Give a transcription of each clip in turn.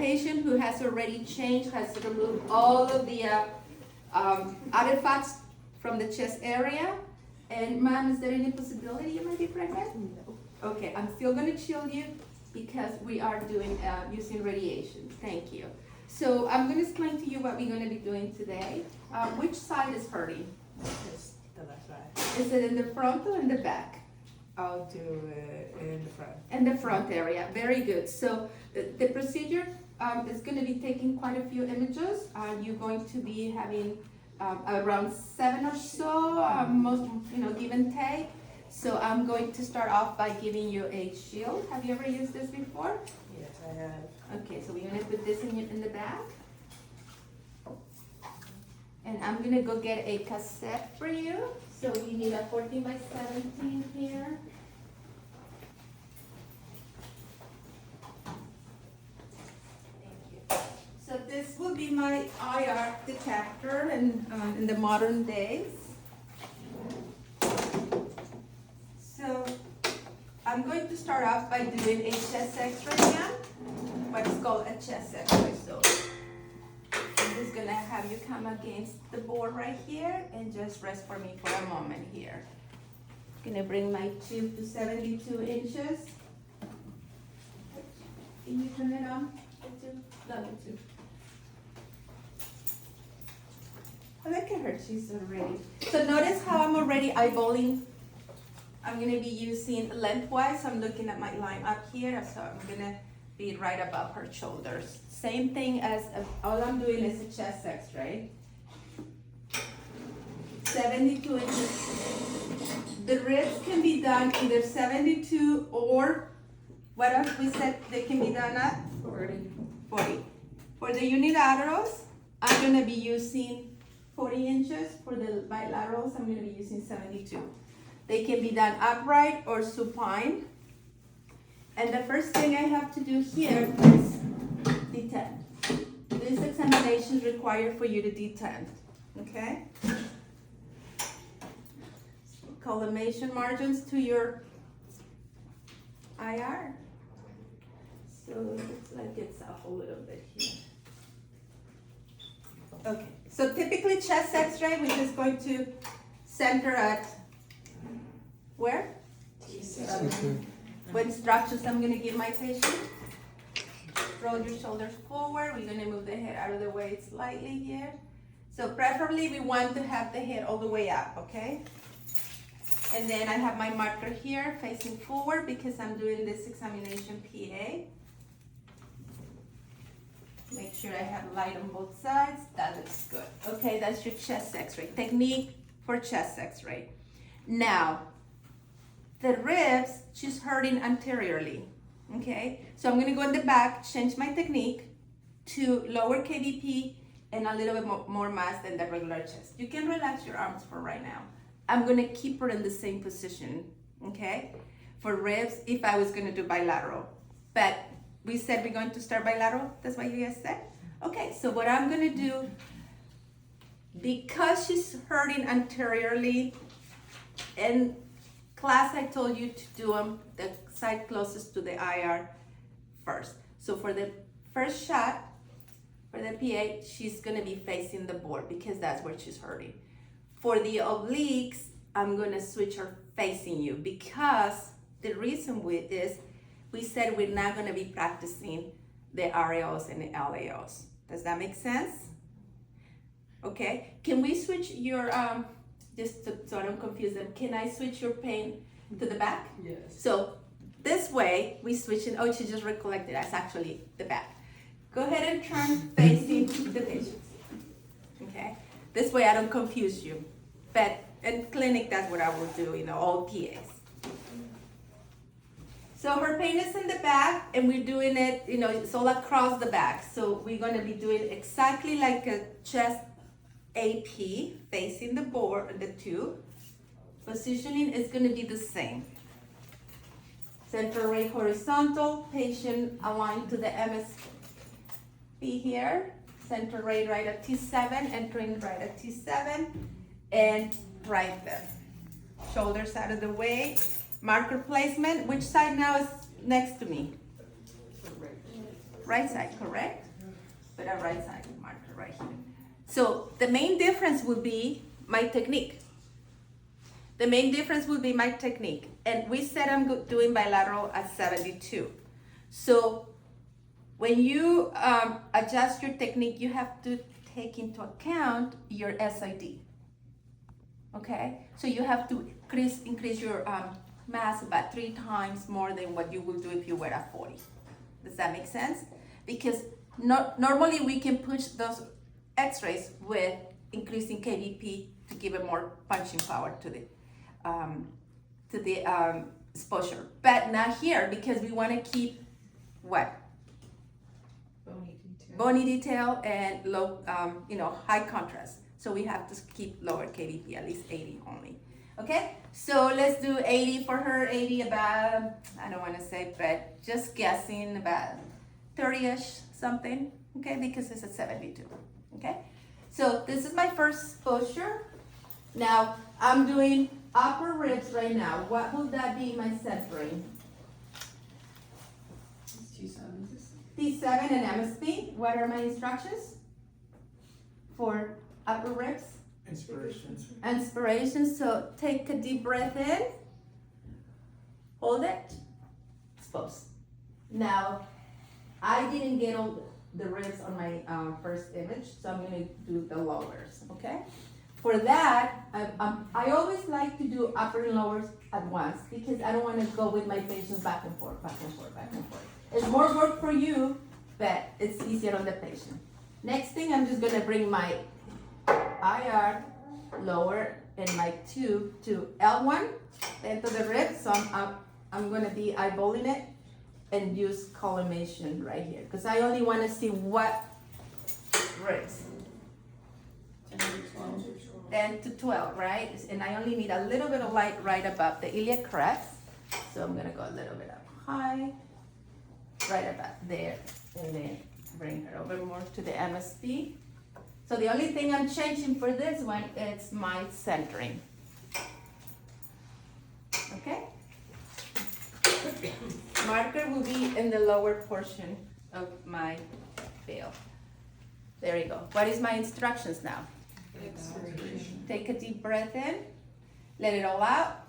patient who has already changed, has removed all of the artifacts from the chest area. And ma'am, is there any possibility you might be pregnant? No. Okay, I'm still gonna chill you because we are doing, using radiation. Thank you. So I'm gonna explain to you what we're gonna be doing today. Which side is hurting? It's the left side. Is it in the front or in the back? I'll do it in the front. In the front area, very good. So the procedure is going to be taking quite a few images. You're going to be having around 7 or so, most, give and take. So I'm going to start off by giving you a shield. Have you ever used this before? Yes, I have. Okay, so we're going to put this in the back. And I'm going to go get a cassette for you. So we need a 14 by 17 here. So this will be my IR detector in the modern days. So I'm going to start off by doing a chest x-ray again, what's called a chest x-ray. So I'm just gonna have you come against the board right here and just rest for me for a moment here. Gonna bring my tube to 72 inches. Can you turn it on? The tube? No, the tube. Oh, look at her, she's already. So notice how I'm already eyeballing. I'm gonna be using lengthwise. I'm looking at my line up here, so I'm gonna be right above her shoulders. Same thing as, all I'm doing is a chest x-ray. 72 inches. The ribs can be done either 72 or, what else we said they can be done at? 40. For the unilaterals, I'm gonna be using 40 inches. For the bilaterals, I'm gonna be using 72. They can be done upright or supine. And the first thing I have to do here is detent. This examination is required for you to detent, okay? Collimation margins to your IR. So it looks like it's up a little bit here. Okay, so typically chest x-ray, we're just going to center at where? What instructions I'm gonna give my patient? Roll your shoulders forward. We're gonna move the head out of the way slightly here. So preferably we want to have the head all the way up, okay? And then I have my marker here facing forward because I'm doing this examination PA. Make sure I have light on both sides. That looks good. Okay, that's your chest x-ray. Technique for chest x-ray. Now, the ribs, she's hurting anteriorly. Okay, so I'm gonna go in the back, change my technique to lower KBP and a little bit more mass than the regular chest. You can relax your arms for right now. I'm gonna keep her in the same position, okay? For ribs, if I was gonna do bilateral. But we said we're going to start bilateral, that's what you guys said? Okay, so what I'm gonna do, because she's hurting anteriorly, in class I told you to do them the side closest to the IR first. So for the first shot, for the PA, she's gonna be facing the board because that's where she's hurting. For the obliques, I'm gonna switch her facing you because the reason is we said we're not gonna be practicing the RAOs and the LAOs. Does that make sense? Okay, can we switch your, so I don't confuse them, can I switch your pain to the back? Yes. So this way, we switch it, she just recollected, that's actually the back. Go ahead and turn facing the patients, okay? This way I don't confuse you. But in clinic, that's what I will do, all PAs. So her pain is in the back and we're doing it, it's all across the back. So we're gonna be doing exactly like a chest AP, facing the board, the tube. Positioning is gonna be the same. Center ray horizontal, patient aligned to the MSP here. Center ray right at T7, entering right at T7, and right there. Shoulders out of the way. Marker placement, which side now is next to me? Right side, correct? Put a right side marker right here. So the main difference will be my technique. The main difference will be my technique. And we said I'm doing bilateral at 72. So when you adjust your technique, you have to take into account your SID. Okay? So you have to increase your mass about 3 times more than what you will do if you were at 40. Does that make sense? Because normally we can push those x-rays with increasing kVp to give it more punching power to the exposure. But not here, because we want to keep what? Bony detail and low, high contrast. So we have to keep lower kVp, at least 80 only. Okay, so let's do 80 for her, 80 about, I don't want to say, but just guessing about 30-ish something, okay, because it's a 72, okay? So this is my first exposure. Now, I'm doing upper ribs right now. What will that be my centering? T7 and MSP. What are my instructions for upper ribs? Inspiration. So take a deep breath in, hold it, expose. Now, I didn't get all the ribs on my first image, so I'm gonna do the lowers, okay? For that, I always like to do upper and lowers at once because I don't wanna go with my patients back and forth, back and forth, back and forth. It's more work for you, but it's easier on the patient. Next thing, I'm just gonna bring my IR lower and my tube to L1 into the rib. So I'm gonna be eyeballing it and use collimation right here because I only want to see what ribs. 10 to 12, right? And I only need a little bit of light right above the iliac crest. So I'm gonna go a little bit up high, right about there, and then bring her over more to the MSP. So the only thing I'm changing for this one is my centering. Okay? Marker will be in the lower portion of my veil. There you go. What is my instructions now? Expiration. Take a deep breath in, let it all out,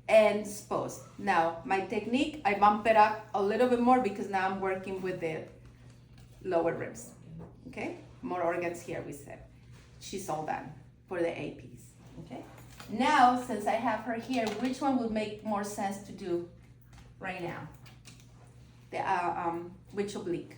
and expose. Now, my technique, I bump it up a little bit more because now I'm working with the lower ribs. Okay? More organs here, we said. She's all done for the APs. Okay? Now, since I have her here, which one would make more sense to do right now? The which oblique?